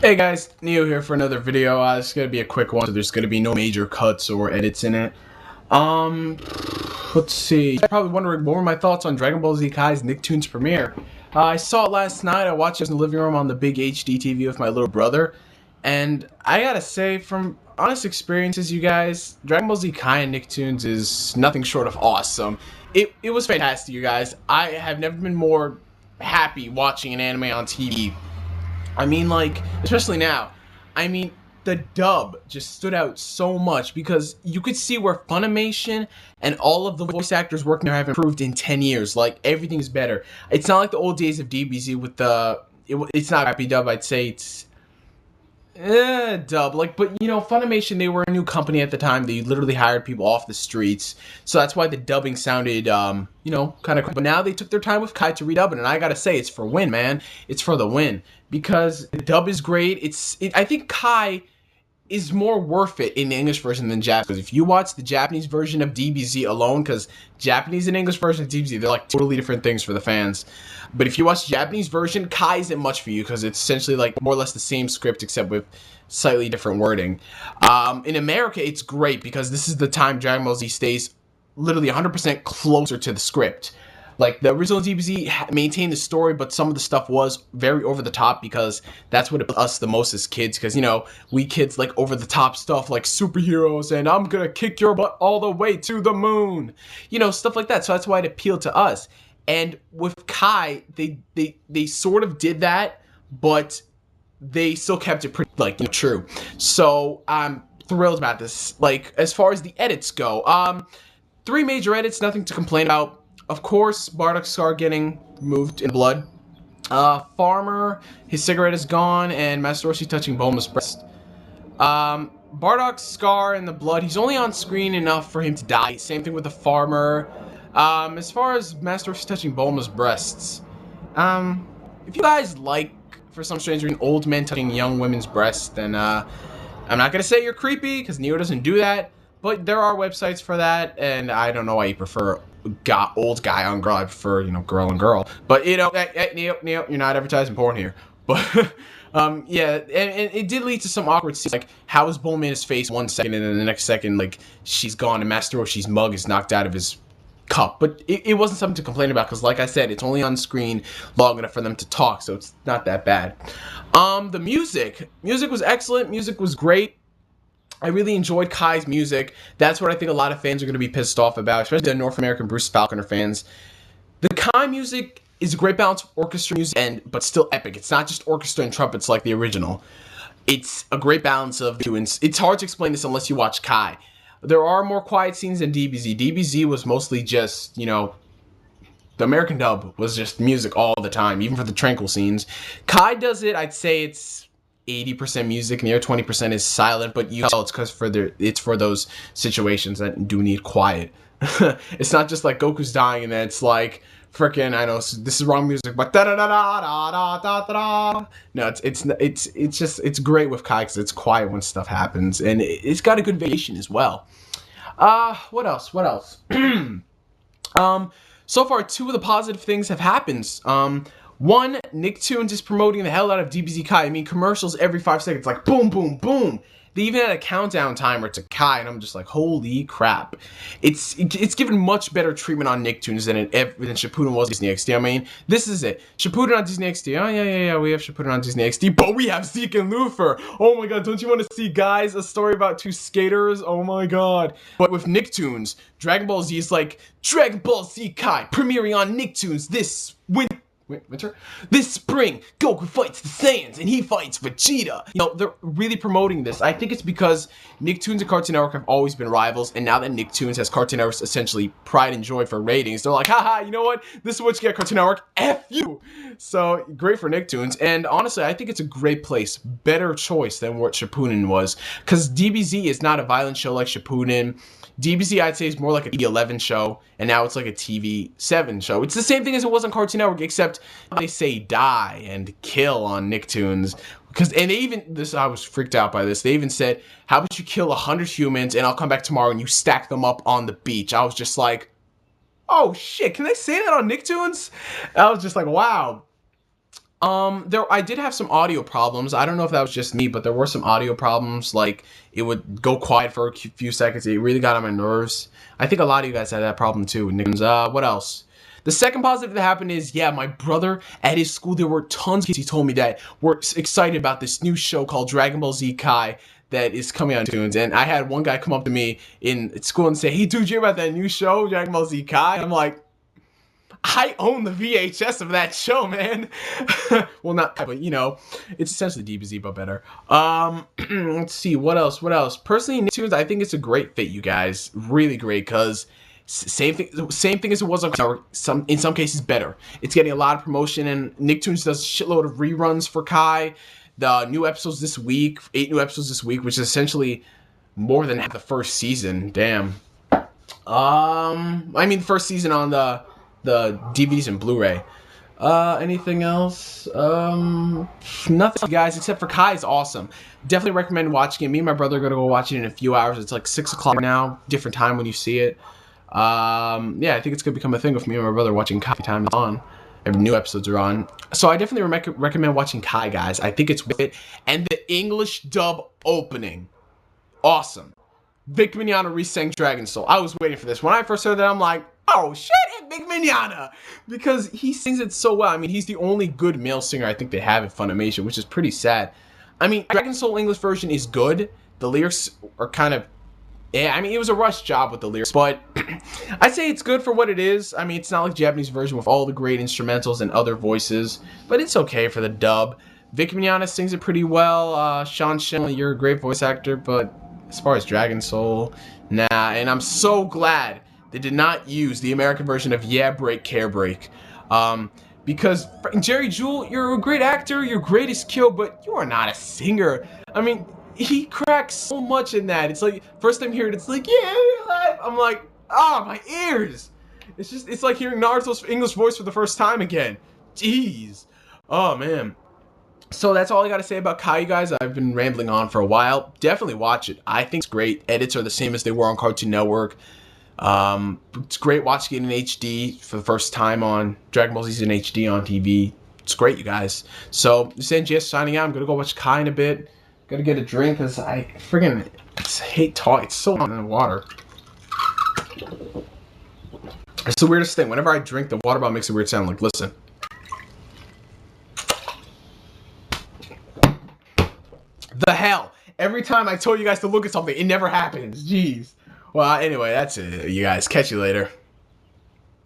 Hey guys, Neo here for another video. It's gonna be a quick one, so there's gonna be no major cuts or edits in it. Um, let's see. You're probably wondering what were my thoughts on Dragon Ball Z Kai's nickTOONS premiere. I saw it last night. I watched it in the living room on the big HD TV with my little brother, and I gotta say, from honest experiences, you guys, Dragon Ball Z Kai and nickTOONS is nothing short of awesome. It was fantastic, you guys. I have never been more happy watching an anime on TV. I mean, like, especially now, I mean, the dub just stood out so much because you could see where Funimation and all of the voice actors working there have improved in 10 years. Like, everything's better. It's not like the old days of DBZ with the... It's not a happy dub, I'd say it's... dub. Like, but, you know, Funimation, they were a new company at the time. They literally hired people off the streets. So that's why the dubbing sounded, you know, kind of... But now they took their time with Kai to redub it, and I gotta say, it's for win, man. It's for the win. Because the dub is great. I think Kai is more worth it in the English version than Japanese. Because if you watch the Japanese version of DBZ alone, because Japanese and English version of DBZ, they're like totally different things for the fans. But if you watch the Japanese version, Kai isn't much for you because it's essentially like more or less the same script except with slightly different wording. In America, it's great because this is the time Dragon Ball Z stays literally 100% closer to the script. Like, the original DBZ maintained the story, but some of the stuff was very over the top because that's what appealed us the most as kids. Because, you know, we kids like over the top stuff like superheroes and I'm gonna kick your butt all the way to the moon. You know, stuff like that. So that's why it appealed to us. And with Kai, they sort of did that, but they still kept it pretty, like, you know, true. So I'm thrilled about this. Like, as far as the edits go, 3 major edits, nothing to complain about. Of course, Bardock's scar getting moved in blood. Farmer, his cigarette is gone, and Master Roshi touching Bulma's breast. Bardock's scar and the blood, he's only on screen enough for him to die. Same thing with the farmer. As far as Master Roshi touching Bulma's breasts, if you guys like, for some strange reason, old men touching young women's breasts, then I'm not gonna say you're creepy, because Neo doesn't do that. But there are websites for that, and I don't know why you prefer old guy on girl. I prefer, you know, girl on girl. But, you know, Neo, you're not advertising porn here. But, yeah, and it did lead to some awkward scenes. Like, how is Bulma in his face 1 second, and then the next second, like, she's gone, and Master Roshi's mug is knocked out of his cup. But it wasn't something to complain about, because, like I said, it's only on screen long enough for them to talk, so it's not that bad. The music. Music was excellent. Music was great. I really enjoyed Kai's music. That's what I think a lot of fans are going to be pissed off about, especially the North American Bruce Falconer fans. The Kai music is a great balance of orchestra music, but still epic. It's not just orchestra and trumpets like the original. It's a great balance of two. It's hard to explain this unless you watch Kai. There are more quiet scenes than DBZ. DBZ was mostly just, you know, the American dub was just music all the time, even for the tranquil scenes. Kai does it, I'd say it's 80% music, and the other 20% is silent, but you tell it's because it's for those situations that do need quiet. It's not just like Goku's dying and then it's like freaking, I know this is wrong music, but da da da da da da da da. No, it's great with Kai because it's quiet when stuff happens, and it's got a good variation as well. What else? So far 2 of the positive things have happened. One, nickTOONS is promoting the hell out of DBZ Kai. I mean, commercials every 5 seconds, like boom, boom, boom. They even had a countdown timer to Kai, and I'm just like, holy crap. It's given much better treatment on nickTOONS than Shippuden was on Disney XD. I mean, this is it. Shippuden on Disney XD. Oh, yeah, we have Shippuden on Disney XD, but we have Zeke and Luthor. Oh my god, don't you want to see, guys, a story about 2 skaters? Oh my god. But with nickTOONS, Dragon Ball Z is like, Dragon Ball Z Kai, premiering on nickTOONS this winter? This spring, Goku fights the Saiyans, and he fights Vegeta. You know, they're really promoting this. I think it's because nickTOONS and Cartoon Network have always been rivals, and now that nickTOONS has Cartoon Network's essentially pride and joy for ratings, they're like, haha, you know what? This is what you get, Cartoon Network. F you! So, great for nickTOONS, and honestly, I think it's a great place. Better choice than what Shippuden was, because DBZ is not a violent show like Shippuden. DBZ, I'd say, is more like a TV11 show, and now it's like a TV7 show. It's the same thing as it was on Cartoon Network, except they say die and kill on nickTOONS. And they even, I was freaked out by this, they even said, how about you kill 100 humans, and I'll come back tomorrow and you stack them up on the beach. I was just like, oh shit, can they say that on nickTOONS? I was just like, wow. I did have some audio problems. I don't know if that was just me, but there were some audio problems. Like, it would go quiet for a few seconds. It really got on my nerves. I think a lot of you guys had that problem too. What else? The second positive that happened is, yeah, my brother at his school, there were tons of kids, he told me, that were excited about this new show called Dragon Ball Z Kai that is coming on Toons. And I had one guy come up to me in school and say, hey, dude, you hear about that new show, Dragon Ball Z Kai? I'm like, I own the VHS of that show, man. Well, not, but you know, it's essentially DBZ, but better. Let's see, what else? Personally, nickTOONS, I think it's a great fit, you guys. Really great, because same thing as it was on in some cases better. It's getting a lot of promotion, and nickTOONS does a shitload of reruns for Kai. The new episodes this week, 8 new episodes this week, which is essentially more than half the first season. Damn. I mean, first season on the DVDs and Blu-ray. Anything else? Nothing, guys, except for Kai is awesome. Definitely recommend watching it. Me and my brother are gonna go watch it in a few hours. It's like 6 o'clock now. Different time when you see it. Yeah, I think it's gonna become a thing with me and my brother watching Kai time is on. Every new episodes are on. So I definitely recommend watching Kai, guys. I think it's with it. And the English dub opening, awesome. Vic Mignogna re-sang Dragon Soul. I was waiting for this. When I first heard that, I'm like, oh shit, it's Vic Mignogna, because he sings it so well. I mean, he's the only good male singer I think they have in Funimation, which is pretty sad. I mean, Dragon Soul English version is good. The lyrics are kind of, yeah, I mean, it was a rushed job with the lyrics, but I'd say it's good for what it is. I mean, it's not like the Japanese version with all the great instrumentals and other voices, but it's okay for the dub. Vic Mignogna sings it pretty well. Sean Shanley, you're a great voice actor, but as far as Dragon Soul, nah. And I'm so glad they did not use the American version of Yeah Break, Care Break. Because Jerry Jewell, you're a great actor, you're great as Kyo, but you are not a singer. I mean, he cracks so much in that. It's like, first time hearing it, it's like, yeah, you're alive. I'm like, oh, my ears. It's like hearing Naruto's English voice for the first time again. Jeez. Oh, man. So that's all I got to say about Kai, you guys. I've been rambling on for a while. Definitely watch it. I think it's great. Edits are the same as they were on Cartoon Network. It's great watching it in HD for the first time on Dragon Ball Z in HD on TV. It's great, you guys. So, this is NGS signing out. I'm going to go watch Kai in a bit. Gonna get a drink because I friggin' hate talking. It's so hot in the water. It's the weirdest thing. Whenever I drink, the water bottle makes a weird sound. Like, listen. The hell. Every time I told you guys to look at something, it never happens. Jeez. Well, anyway, that's it, you guys. Catch you later.